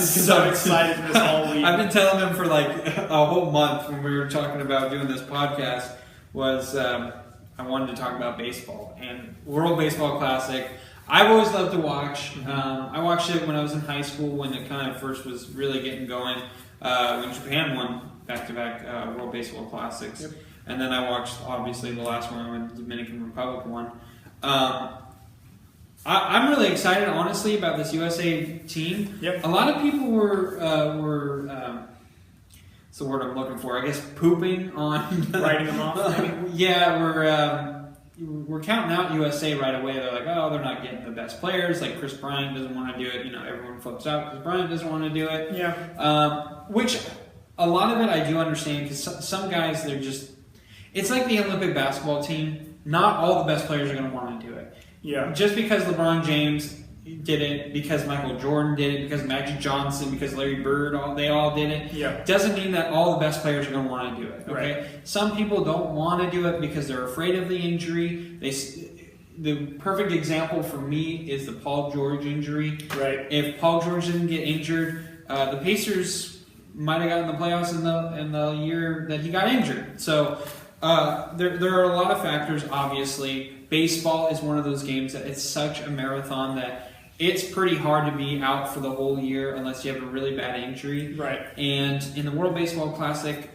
so excited for this all week. I've been telling them for like a whole month when we were talking about doing this podcast was I wanted to talk about baseball and World Baseball Classic. I've always loved to watch. I watched it when I was in high school when it kind of first was really getting going. When Japan won back-to-back World Baseball Classics. Yep. And then I watched, obviously, the last one when the Dominican Republic won. I'm really excited, honestly, about this USA team. Yep. A lot of people were what's the word I'm looking for? I guess pooping on... Writing them off, maybe? Yeah, we're counting out USA right away. They're like, oh, they're not getting the best players. Like Chris Bryant doesn't want to do it. Everyone flips out. Chris Bryant doesn't want to do it. Yeah. Which a lot of it I do understand because some guys, they're just... It's like the Olympic basketball team. Not all the best players are going to want to do it. Yeah. Just because LeBron James did it, because Michael Jordan did it, because Magic Johnson, because Larry Bird, they all did it. Yeah. Doesn't mean that all the best players are going to want to do it. Okay. Right. Some people don't want to do it because they're afraid of the injury. The perfect example for me is the Paul George injury. Right. If Paul George didn't get injured, the Pacers might have gotten the playoffs in the year that he got injured. So there are a lot of factors. Obviously, baseball is one of those games that it's such a marathon that it's pretty hard to be out for the whole year unless you have a really bad injury. Right. And in the World Baseball Classic,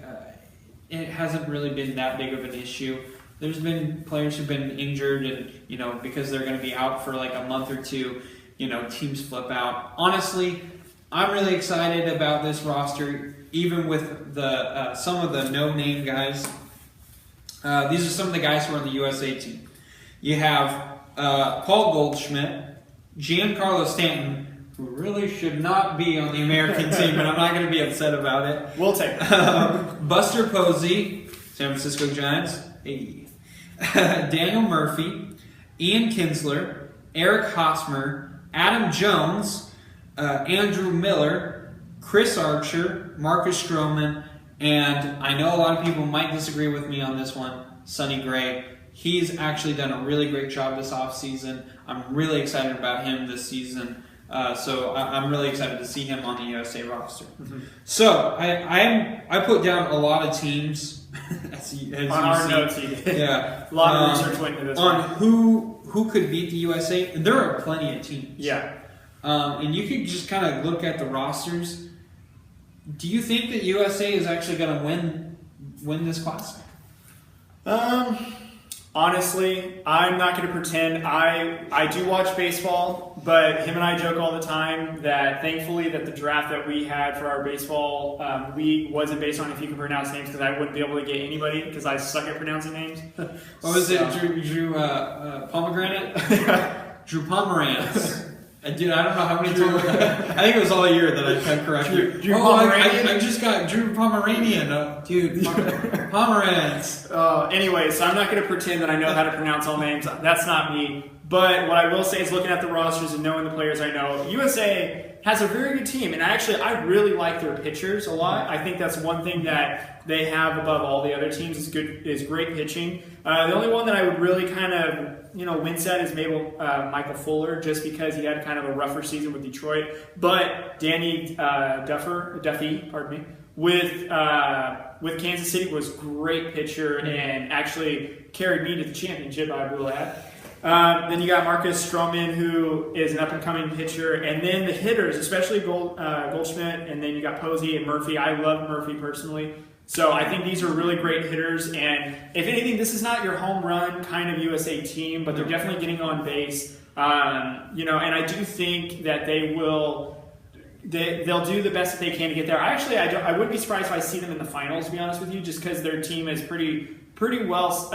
it hasn't really been that big of an issue. There's been players who've been injured and, because they're going to be out for like a month or two, teams flip out. Honestly, I'm really excited about this roster, even with the some of the no-name guys. These are some of the guys who are on the USA team. You have Paul Goldschmidt, Giancarlo Stanton, who really should not be on the American team, but I'm not going to be upset about it. We'll take it. Buster Posey, San Francisco Giants. Hey. Daniel Murphy, Ian Kinsler, Eric Hosmer, Adam Jones, Andrew Miller, Chris Archer, Marcus Stroman, and I know a lot of people might disagree with me on this one, Sonny Gray. He's actually done a really great job this offseason. I'm really excited about him this season. So I'm really excited to see him on the USA roster. Mm-hmm. So I put down a lot of teams. as on our notes, yeah, a lot of research went into this on one. who could beat the USA. There are plenty of teams. Yeah, and you could just kind of look at the rosters. Do you think that USA is actually going to win this classic? Honestly, I'm not going to pretend. I do watch baseball, but him and I joke all the time that thankfully that the draft that we had for our baseball league wasn't based on if you can pronounce names, because I wouldn't be able to get anybody because I suck at pronouncing names. What was it? Drew Pomegranate? Drew Pomerantz. Dude, I don't know how many times. I think it was all year that I kept correcting. Drew Pomeranian? I just got Drew Pomeranian. Dude, Pomerantz. Anyway, so I'm not going to pretend that I know how to pronounce all names. That's not me. But what I will say is looking at the rosters and knowing the players I know, USA has a very good team. And I really like their pitchers a lot. I think that's one thing that they have above all the other teams is great pitching. The only one that I would really kind of wince at is maybe Michael Fuller, just because he had kind of a rougher season with Detroit. But Danny Duffy, with Kansas City was great pitcher and actually carried me to the championship. I will add. Then you got Marcus Stroman, who is an up-and-coming pitcher. And then the hitters, especially Goldschmidt, and then you got Posey and Murphy. I love Murphy personally. So I think these are really great hitters. And if anything, this is not your home run kind of USA team, but they're definitely getting on base. And I do think that they'll do the best that they can to get there. I wouldn't be surprised if I see them in the finals, to be honest with you, just because their team is pretty well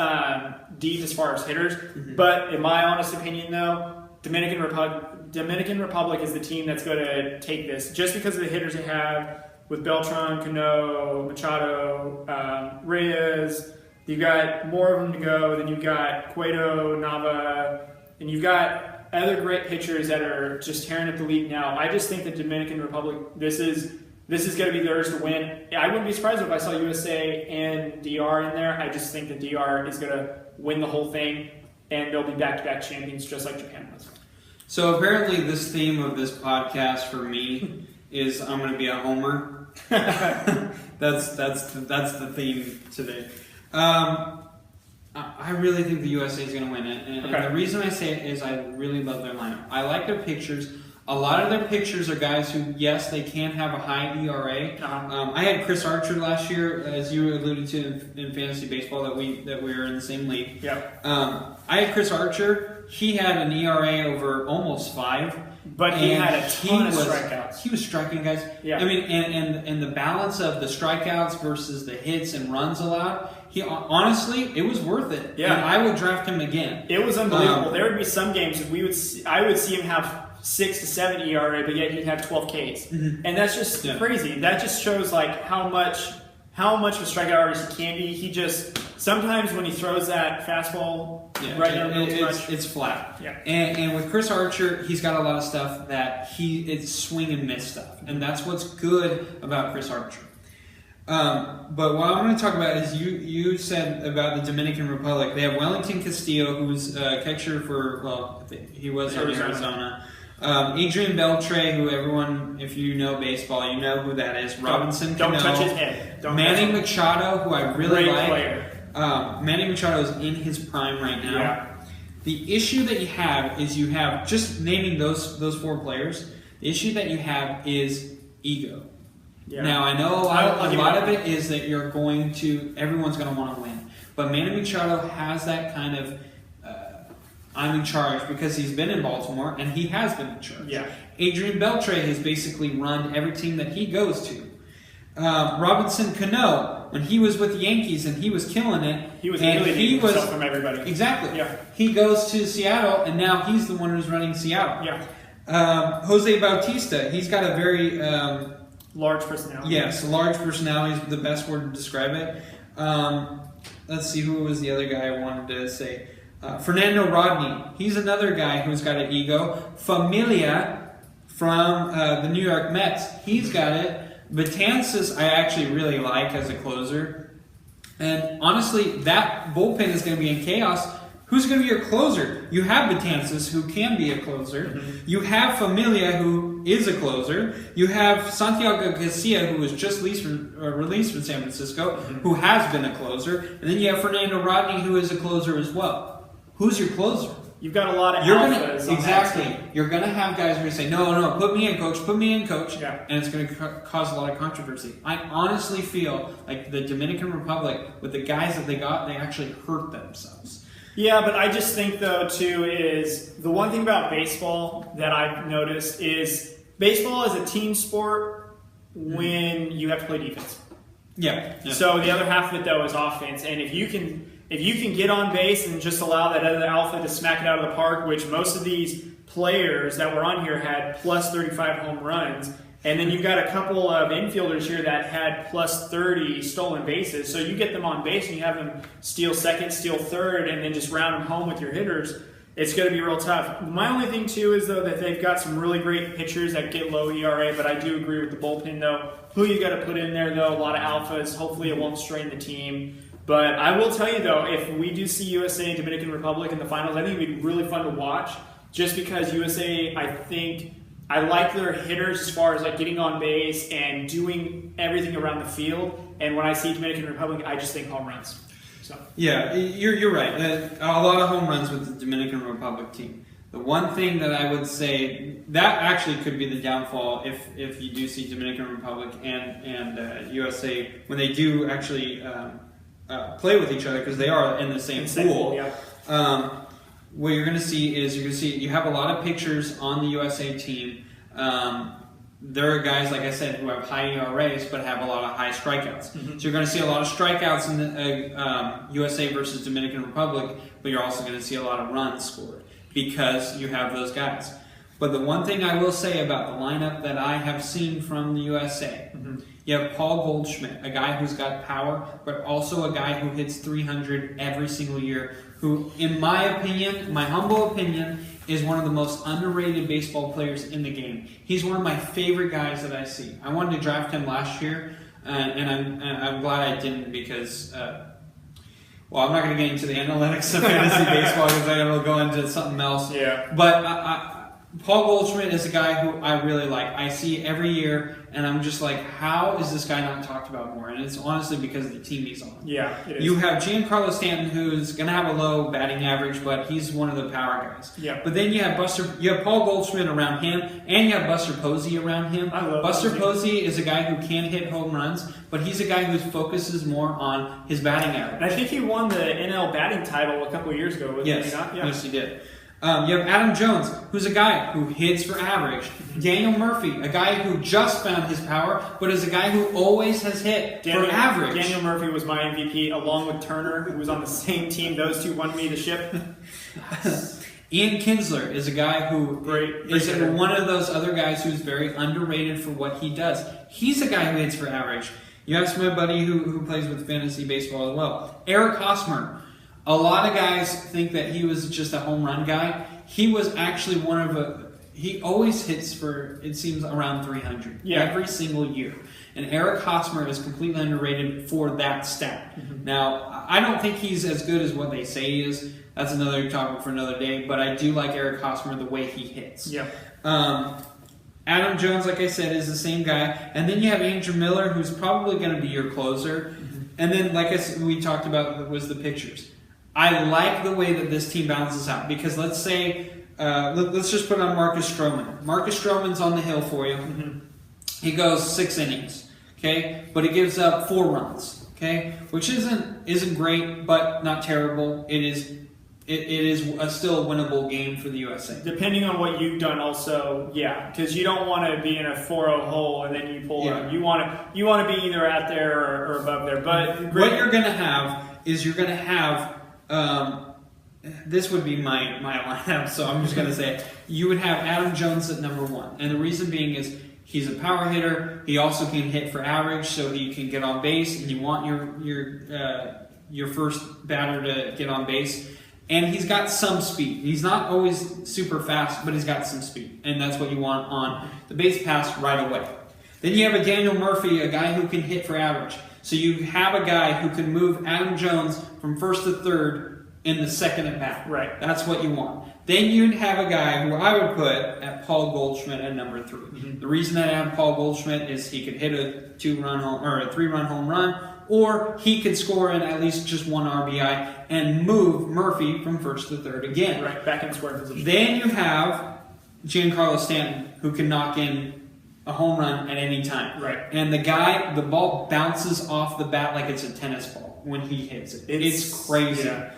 deep as far as hitters. Mm-hmm. But in my honest opinion, though, Dominican Republic is the team that's going to take this, just because of the hitters they have with Beltran, Cano, Machado, Reyes. You've got more of them to go. Then you've got Cueto, Nava, and you've got other great pitchers that are just tearing up the league now. I just think that Dominican Republic, this is going to be theirs to win. I wouldn't be surprised if I saw USA and DR in there. I just think that DR is going to win the whole thing, and they'll be back-to-back champions just like Japan was. So apparently this theme of this podcast for me is I'm going to be a homer. that's the theme today. I really think the USA is going to win it, and the reason I say it is I really love their lineup. I like their pictures. A lot of their pictures are guys who, yes, they can have a high ERA. I had Chris Archer last year, as you alluded to in fantasy baseball, that we were in the same league. Yep. I had Chris Archer. He had an ERA over almost 5. But he had a ton of strikeouts. He was striking guys. Yeah. I mean, and the balance of the strikeouts versus the hits and runs allowed, honestly, it was worth it. Yeah. And I would draft him again. It was unbelievable. There would be some games I would see him have 6 to 7 ERA, but yet he'd have 12 Ks. And that's just crazy. That just shows like how much of a strikeout artist he can be. He just sometimes when he throws that fastball right down the middle, it's flat. Yeah. And with Chris Archer, he's got a lot of stuff that it's swing and miss stuff, and that's what's good about Chris Archer. But what I'm going to talk about is you said about the Dominican Republic. They have Wellington Castillo, who's a catcher for he was in Arizona. Adrian Beltre, who everyone, if you know baseball, you know who that is. Robinson Cano. Don't touch his head. Manny Machado, who I really like. Player. Manny Machado is in his prime right now. Yeah. The issue that you have is just naming those 4 players. The issue that you have is ego. Yeah. Now I know a lot of it is that everyone's going to want to win, but Manny Machado has that kind of I'm in charge because he's been in Baltimore and he has been in charge. Yeah. Adrian Beltre has basically run every team that he goes to. Robinson Cano, when he was with the Yankees and he was killing it, he was alienating himself from everybody. Exactly. Yeah. He goes to Seattle and now he's the one who's running Seattle. Yeah. Jose Bautista, he's got a very large personality. Yes, large personality is the best word to describe it. Let's see, who was the other guy I wanted to say? Fernando Rodney. He's another guy who's got an ego. Familia from the New York Mets. He's got it. Betances I actually really like as a closer. And honestly, that bullpen is going to be in chaos. Who's going to be your closer? You have Betances, who can be a closer. Mm-hmm. You have Familia, who is a closer. You have Santiago Garcia, who was just released from San Francisco, who has been a closer. And then you have Fernando Rodney, who is a closer as well. Who's your closer? You've got a lot of alphas. Exactly. You're going to have guys who are going to say, no, put me in, coach, Yeah. And it's going to cause a lot of controversy. I honestly feel like the Dominican Republic, with the guys that they got, they actually hurt themselves. Yeah, but I just think, though, too, is the one thing about baseball that I've noticed is baseball is a team sport when you have to play defense. Yeah. So the other half of it, though, is offense. And if you can get on base and just allow that other alpha to smack it out of the park, which most of these players that were on here had plus 35 home runs, and then you've got a couple of infielders here that had plus 30 stolen bases. So you get them on base and you have them steal second, steal third, and then just round them home with your hitters. It's going to be real tough. My only thing, too, is, though, that they've got some really great pitchers that get low ERA, but I do agree with the bullpen, though. Who you got to put in there, though, a lot of alphas. Hopefully it won't strain the team. But I will tell you, though, if we do see USA and Dominican Republic in the finals, I think it would be really fun to watch, just because USA, I like their hitters as far as like getting on base and doing everything around the field. And when I see Dominican Republic, I just think home runs. So. Yeah, you're right. A lot of home runs with the Dominican Republic team. The one thing that I would say that actually could be the downfall if you do see Dominican Republic and USA when they do actually play with each other, because they are in the same pool. Yeah. What you're going to see is you have a lot of pitchers on the USA team. There are guys, like I said, who have high ERAs but have a lot of high strikeouts. Mm-hmm. So you're going to see a lot of strikeouts in the USA versus Dominican Republic, but you're also going to see a lot of runs scored because you have those guys. But the one thing I will say about the lineup that I have seen from the USA, you have Paul Goldschmidt, a guy who's got power, but also a guy who hits 300 every single year, who, in my opinion, my humble opinion, is one of the most underrated baseball players in the game. He's one of my favorite guys that I see. I wanted to draft him last year, and I'm glad I didn't because, I'm not going to get into the analytics of fantasy baseball because I will go into something else. Yeah. But Paul Goldschmidt is a guy who I really like. I see every year, and I'm just like, how is this guy not talked about more? And it's honestly because of the team he's on. Yeah, it is. You have Giancarlo Stanton, who's going to have a low batting average, but he's one of the power guys. Yeah. But then you have Paul Goldschmidt around him, and you have Buster Posey around him. I love Buster Posey. Posey is a guy who can hit home runs, but he's a guy who focuses more on his batting average. And I think he won the NL batting title a couple of years ago. Yes, he not? Yeah. yes, he did. You have Adam Jones, who's a guy who hits for average. Daniel Murphy, a guy who just found his power, but is a guy who always has hit for average. Daniel Murphy was my MVP, along with Turner, who was on the same team. Those two won me the ship. Ian Kinsler is a guy who is hitter. one of those other guys who's very underrated for what he does. He's a guy who hits for average. You have my buddy who plays with fantasy baseball as well, Eric Hosmer. A lot of guys think that he was just a home run guy. He was actually he always hits for, it seems, around 300 every single year. And Eric Hosmer is completely underrated for that stat. Mm-hmm. Now, I don't think he's as good as what they say he is. That's another topic for another day. But I do like Eric Hosmer, the way he hits. Yeah. Adam Jones, like I said, is the same guy. And then you have Andrew Miller, who's probably going to be your closer. Mm-hmm. And then, like I said, we talked about, was the pitchers. I like the way that this team balances out because let's say, let's just put on Marcus Stroman. Marcus Stroman's on the hill for you. Mm-hmm. He goes 6 innings, okay, but he gives up 4 runs, okay, which isn't great, but not terrible. It is still a winnable game for the USA. Depending on what you've done, also, yeah, because you don't want to be in a 4-0 hole and then you pull up. You want to be either out there or above there. But what you're going to have is this would be my lineup, so I'm just going to say it. You would have Adam Jones at number 1. And the reason being is he's a power hitter. He also can hit for average, so he can get on base. And you want your first batter to get on base. And he's got some speed. He's not always super fast, but he's got some speed. And that's what you want on the base pass right away. Then you have a Daniel Murphy, a guy who can hit for average. So you have a guy who can move Adam Jones from first to third in the second at bat. Right. That's what you want. Then you'd have a guy who I would put at Paul Goldschmidt at number 3. Mm-hmm. The reason that I have Paul Goldschmidt is he could hit a 2-run or a 3-run home run, or he could score in at least just 1 RBI and move Murphy from first to third again. Right, back in scoring position. Then you have Giancarlo Stanton, who can knock in a home run at any time. Right. And the ball bounces off the bat like it's a tennis ball when he hits it. It's crazy. Yeah.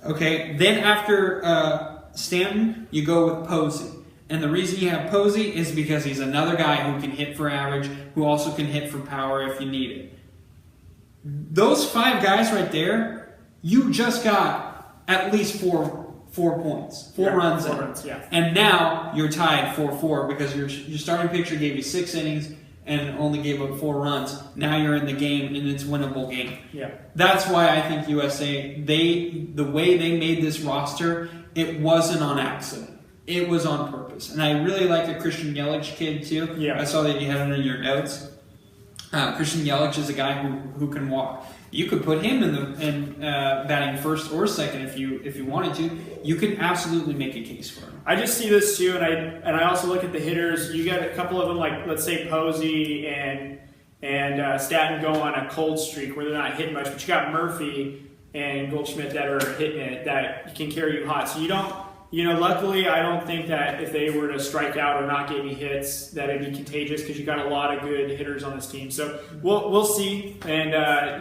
Okay, then after Stanton, you go with Posey. And the reason you have Posey is because he's another guy who can hit for average, who also can hit for power if you need it. Those 5 guys right there, you just got at least 4 points, 4 runs. 4 runs, yeah. And now you're tied 4-4 because your starting pitcher gave you 6 innings and only gave up 4 runs. Now you're in the game and it's a winnable game. Yeah. That's why I think USA, the way they made this roster, it wasn't on accident. It was on purpose. And I really like the Christian Yelich kid too. Yeah. I saw that you had it in your notes. Christian Yelich is a guy who can walk. You could put him in batting first or second if you wanted to. You could absolutely make a case for him. I just see this too, and I also look at the hitters. You got a couple of them, like let's say Posey and Stanton go on a cold streak where they're not hitting much, but you got Murphy and Goldschmidt that are hitting it that can carry you hot. So you don't. Luckily, I don't think that if they were to strike out or not get any hits, that it'd be contagious because you got a lot of good hitters on this team. So we'll see, and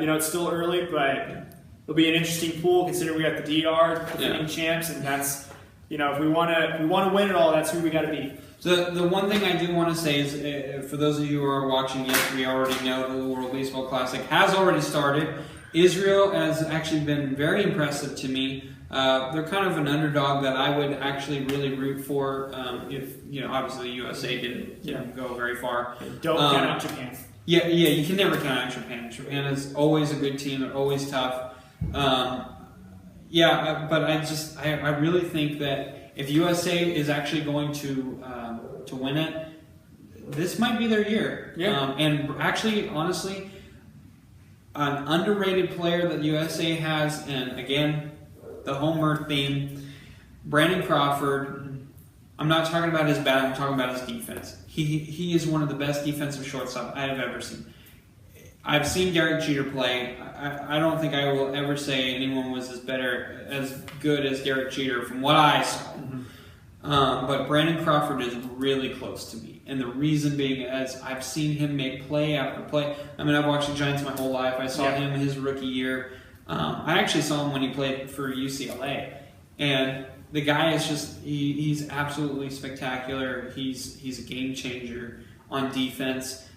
it's still early, but it'll be an interesting pool considering we got the DR defending champs, and that's if we want to win it all, that's who we got to beat. So the one thing I do want to say is, for those of you who are watching, yes, we already know the World Baseball Classic has already started. Israel has actually been very impressive to me. They're kind of an underdog that I would actually really root for if, obviously the USA didn't go very far. Don't count out Japan. Yeah, you can never count out Japan. Japan is always a good team. They're always tough. But I really think that if USA is actually going to win it, this might be their year. Yeah. And actually, honestly, an underrated player that USA has, and again, the Homer theme, Brandon Crawford, I'm not talking about his bat, I'm talking about his defense. He is one of the best defensive shortstop I have ever seen. I've seen Derek Jeter play. I don't think I will ever say anyone was as good as Derek Jeter from what I saw. But Brandon Crawford is really close to me. And the reason being is I've seen him make play after play. I mean, I've watched the Giants my whole life. I saw him his rookie year. I actually saw him when he played for UCLA. And the guy is just, he's absolutely spectacular. He's a game changer on defense.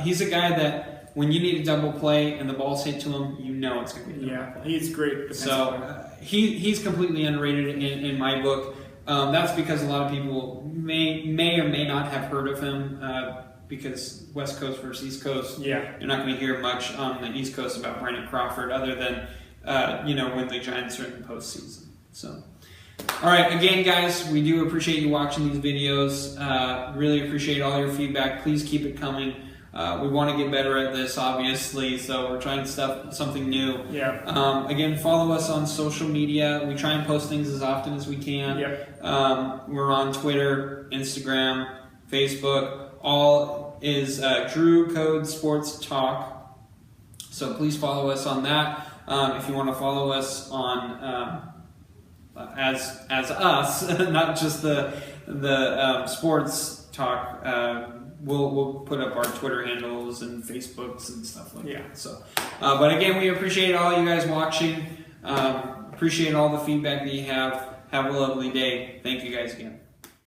He's a guy that when you need a double play and the ball's hit to him, you know it's going to be a double play. He's great. So he's completely underrated in my book. That's because a lot of people may or may not have heard of him because West Coast versus East Coast. Yeah. You're not going to hear much on the East Coast about Brandon Crawford other than when the Giants are in the postseason. So, all right, again, guys, we do appreciate you watching these videos. Really appreciate all your feedback. Please keep it coming. We want to get better at this, obviously, so we're trying something new. Yeah. Again, follow us on social media. We try and post things as often as we can. Yep. We're on Twitter, Instagram, Facebook. All is Drew Code Sports Talk. So please follow us on that. If you want to follow us on as us, not just the sports talk. We'll put up our Twitter handles and Facebooks and stuff like that. So, but again, we appreciate all you guys watching. Appreciate all the feedback that you have. Have a lovely day. Thank you guys again.